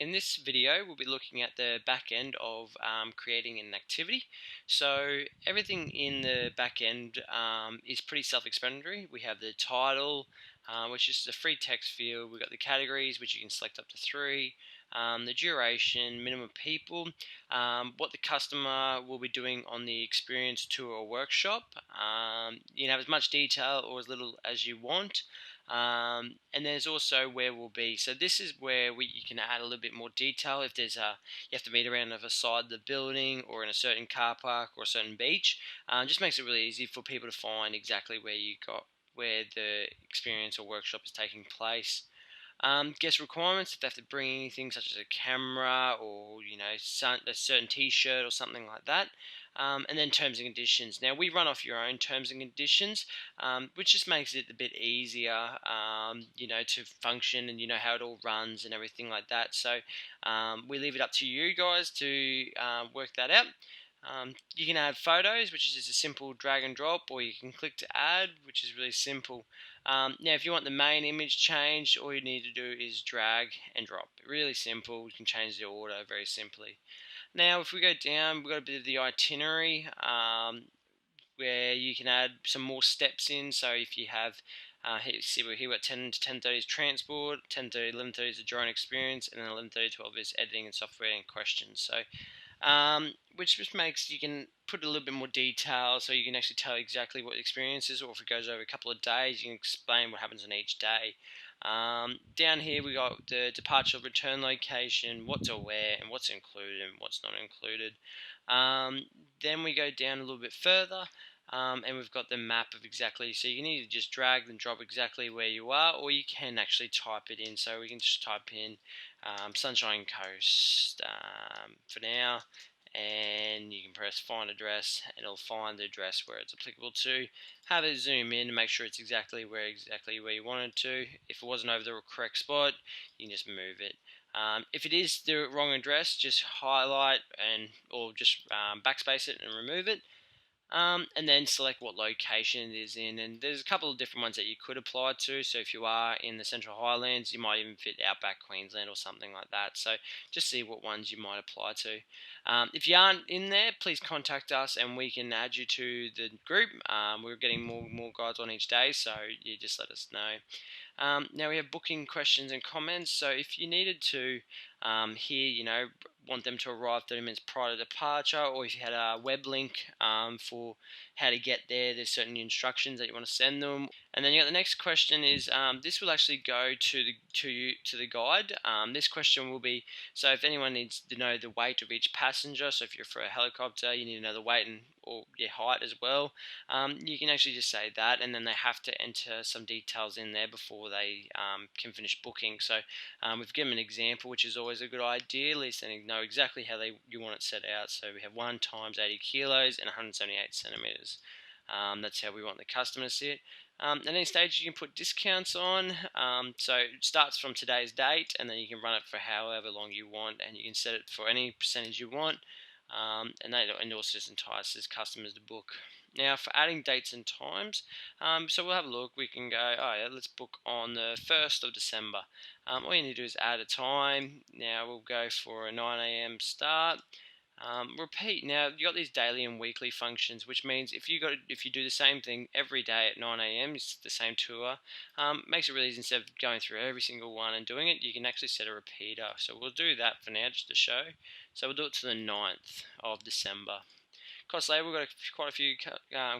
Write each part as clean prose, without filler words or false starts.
In this video, we'll be looking at the back end of creating an activity. So everything in the back end is pretty self-explanatory. We have the title, which is the free text field. We've got the categories, which you can select up to 3. The duration, minimum people, what the customer will be doing on the experience tour or workshop. You can have as much detail or as little as you want. And there's also where we'll be. So this is where you can add a little bit more detail. If there's you have to meet around the side of the building or in a certain car park or a certain beach, just makes it really easy for people to find exactly where the experience or workshop is taking place. Guest requirements, if they have to bring anything such as a camera or a certain t-shirt or something like that. And then terms and conditions. Now we run off your own terms and conditions, which just makes it a bit easier, to function, and how it all runs and everything like that. So we leave it up to you guys to work that out. You can add photos, which is just a simple drag and drop, or you can click to add, which is really simple. Now, if you want the main image changed, all you need to do is drag and drop. Really simple. You can change the order very simply. Now, if we go down, we've got a bit of the itinerary, where you can add some more steps in. So if you have, we're here at 10 to 10:30 is transport, 10:30, 11:30 is the drone experience, and then 11:30 to 12 is editing and software and questions. So which just makes you can put a little bit more detail, so you can actually tell exactly what the experience is, or if it goes over a couple of days, you can explain what happens on each day. Down here we got the departure return location, what to wear, and what's included and what's not included. Then we go down a little bit further, and we've got the map of exactly, so you can either just drag and drop exactly where you are, or you can actually type it in. So we can just type in Sunshine Coast for now, and you can press find address and it'll find the address where it's applicable to. Have it zoom in to make sure it's exactly where you want it to. If it wasn't over the correct spot, you can just move it. If it is the wrong address, just highlight or just backspace it and remove it. And then select what location it is in, and there's a couple of different ones that you could apply to. So if you are in the Central Highlands, you might even fit Outback Queensland or something like that. So just see what ones you might apply to. If you aren't in there, please contact us and we can add you to the group. We're getting more guides on each day, so you just let us know. Now we have booking questions and comments. So if you needed to want them to arrive 30 minutes prior to departure, or if you had a web link for how to get there, there's certain instructions that you want to send them. And then you got the next question is, this will actually go to the guide. This question will be, so if anyone needs to know the weight of each passenger, so if you're for a helicopter, you need to know the weight or your height as well. You can actually just say that, and then they have to enter some details in there before they can finish booking. So we've given an example, which is always a good idea. At least they know exactly how you want it set out. So we have 1 times 80 kilos and 178 centimeters. That's how we want the customer to see it. At any stage you can put discounts on, so it starts from today's date, and then you can run it for however long you want, and you can set it for any percentage you want, and also just entices customers to book. Now for adding dates and times, so we'll have a look. We can go, let's book on the 1st of December. All you need to do is add a time. Now we'll go for a 9 a.m. start. Repeat. Now you got these daily and weekly functions, which means if you do the same thing every day at 9 a.m, it's the same tour. Makes it really easy. Instead of going through every single one and doing it, you can actually set a repeater. So we'll do that for now, just to show. So we'll do it to the 9th of December. Cost label, we've got quite a few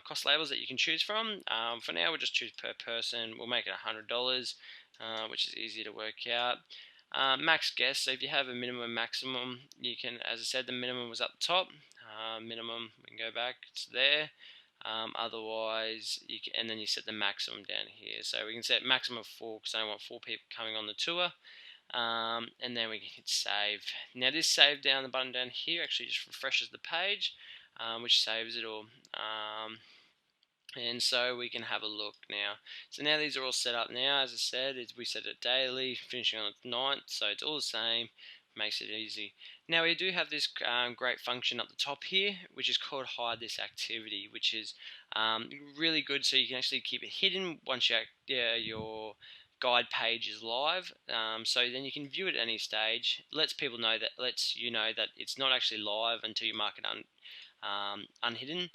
cost labels that you can choose from. For now, we'll just choose per person. We'll make it $100, which is easy to work out. Max guest, so if you have a minimum and maximum, you can, as I said, the minimum was up the top. Minimum, we can go back, it's there. Otherwise, and then you set the maximum down here. So we can set maximum of 4 because I don't want 4 people coming on the tour. And then we can hit save. Now this save down the button down here actually just refreshes the page, which saves it all. And so we can have a look now. So now these are all set up now. As I said, we set it daily, finishing on the 9th, so it's all the same. Makes it easy. Now we do have this great function up the top here, which is called hide this activity, which is really good, so you can actually keep it hidden once you're guide page is live. So then you can view it at any stage. Lets you know that it's not actually live until you mark it unhidden,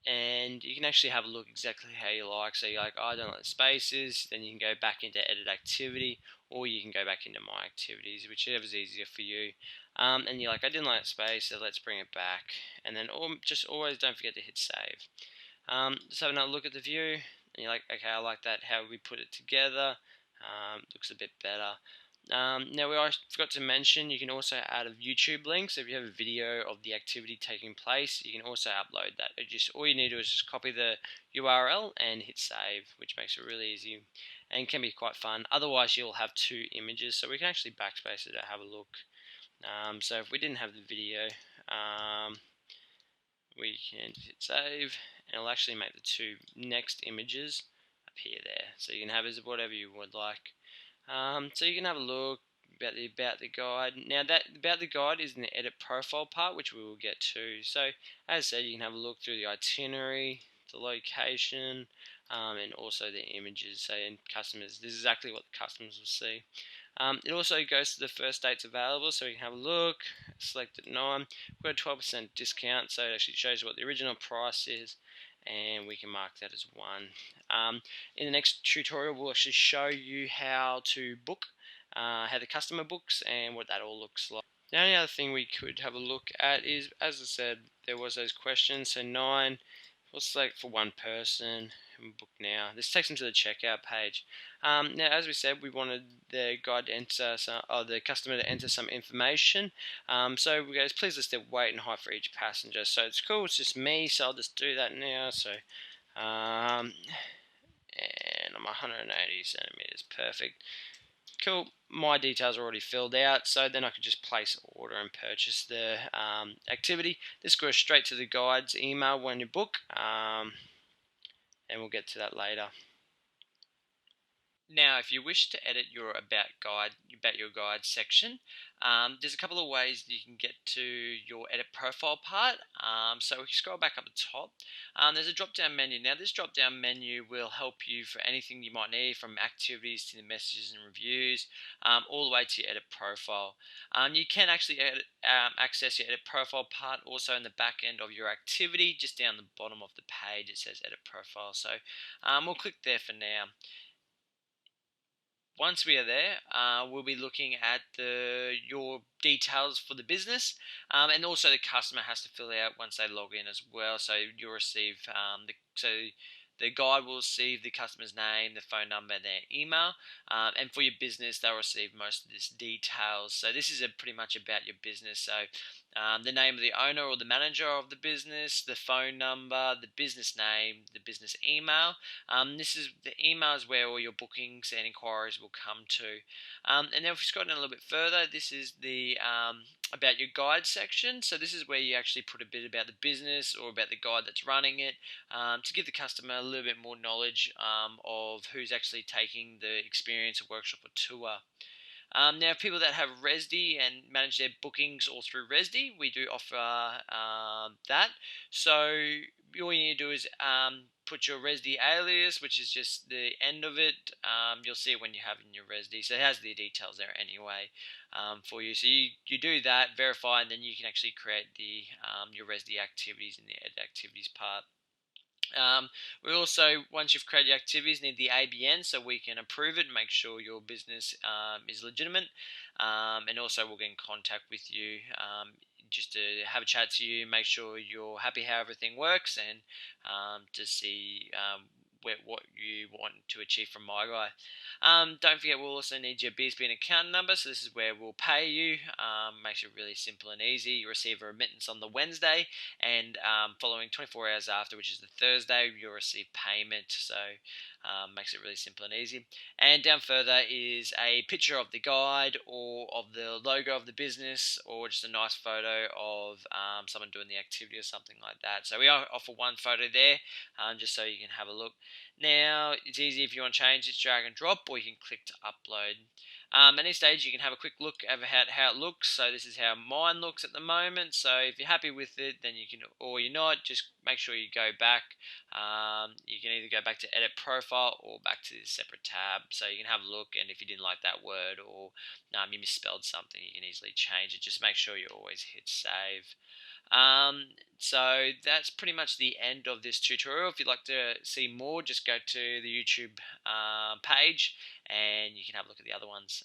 and you can actually have a look exactly how you like. So you're like, oh, I don't like the spaces, then you can go back into edit activity, or you can go back into my activities, whichever's easier for you. And you're like, I didn't like that space, so let's bring it back. And then just always don't forget to hit save. Just have another look at the view, and you're like, okay, I like that, how we put it together. Looks a bit better. Now, I forgot to mention, you can also add a YouTube link. So if you have a video of the activity taking place, you can also upload that. All you need to do is just copy the URL and hit save, which makes it really easy and can be quite fun. Otherwise, you'll have two images, so we can actually backspace it to have a look. So if we didn't have the video, we can hit save, and it'll actually make the two next images appear there. So you can have as whatever you would like. So you can have a look about the guide. Now that about the guide is in the edit profile part, which we will get to. So as I said, you can have a look through the itinerary, the location, and also the images. So in customers, this is exactly what the customers will see. It also goes to the first dates available, so you can have a look, select at 9. We've got a 12% discount, so it actually shows you what the original price is, and we can mark that as 1. In the next tutorial, we'll actually show you how to book, how the customer books, and what that all looks like. The only other thing we could have a look at is, as I said, there was those questions, so 9, we'll select for one person, and book now. This takes them to the checkout page. Now, as we said, we wanted the guide to enter the customer to enter some information. So we go, please list their weight and height for each passenger. So it's cool. It's just me, so I'll just do that now. So, and I'm 180 centimeters. Perfect. Cool. My details are already filled out, so then I could just place an order and purchase the activity. This goes straight to the guide's email when you book, and we'll get to that later. Now, if you wish to edit your about your guide section, there's a couple of ways that you can get to your edit profile part. So if you scroll back up the top, there's a drop-down menu. Now, this drop-down menu will help you for anything you might need, from activities to the messages and reviews, all the way to your edit profile. You can actually access your edit profile part also in the back end of your activity. Just down the bottom of the page, it says edit profile. So we'll click there for now. Once we are there, we'll be looking at your details for the business, and also the customer has to fill out once they log in as well. So you'll receive the guide will receive the customer's name, the phone number, their email, and for your business, they'll receive most of this details. So this is pretty much about your business. So the name of the owner or the manager of the business, the phone number, the business name, the business email. The email is where all your bookings and inquiries will come to. And then if we scroll down a little bit further, this is the about your guide section. So this is where you actually put a bit about the business or about the guide that's running it, to give the customer a little bit more knowledge of who's actually taking the experience, or workshop, or tour. Now, people that have Resdi and manage their bookings all through Resdi, we do offer that. So all you need to do is put your Resdi alias, which is just the end of it. You'll see it when you have it in your Resdi. So it has the details there anyway for you. So you do that, verify, and then you can actually create your Resdi activities in the edit activities part. We also, once you've created your activities, need the ABN so we can approve it and make sure your business is legitimate. And also we'll get in contact with you just to have a chat to you, make sure you're happy how everything works, and to see what you want to achieve from MyGui. Don't forget, we'll also need your BSB and account number. So this is where we'll pay you. Makes it really simple and easy. You receive a remittance on the Wednesday, and following 24 hours after, which is the Thursday, you'll receive payment. So makes it really simple and easy. And down further is a picture of the guide or of the logo of the business, or just a nice photo of someone doing the activity or something like that. So we offer one photo there, just so you can have a look. Now, it's easy if you want to change it, drag and drop, or you can click to upload. At any stage, you can have a quick look at how it looks. So this is how mine looks at the moment. So if you're happy with it, then you can, or you're not, just make sure you go back. You can either go back to edit profile or back to this separate tab. So you can have a look, and if you didn't like that word or you misspelled something, you can easily change it. Just make sure you always hit save. So that's pretty much the end of this tutorial. If you'd like to see more, just go to the YouTube page and you can have a look at the other ones.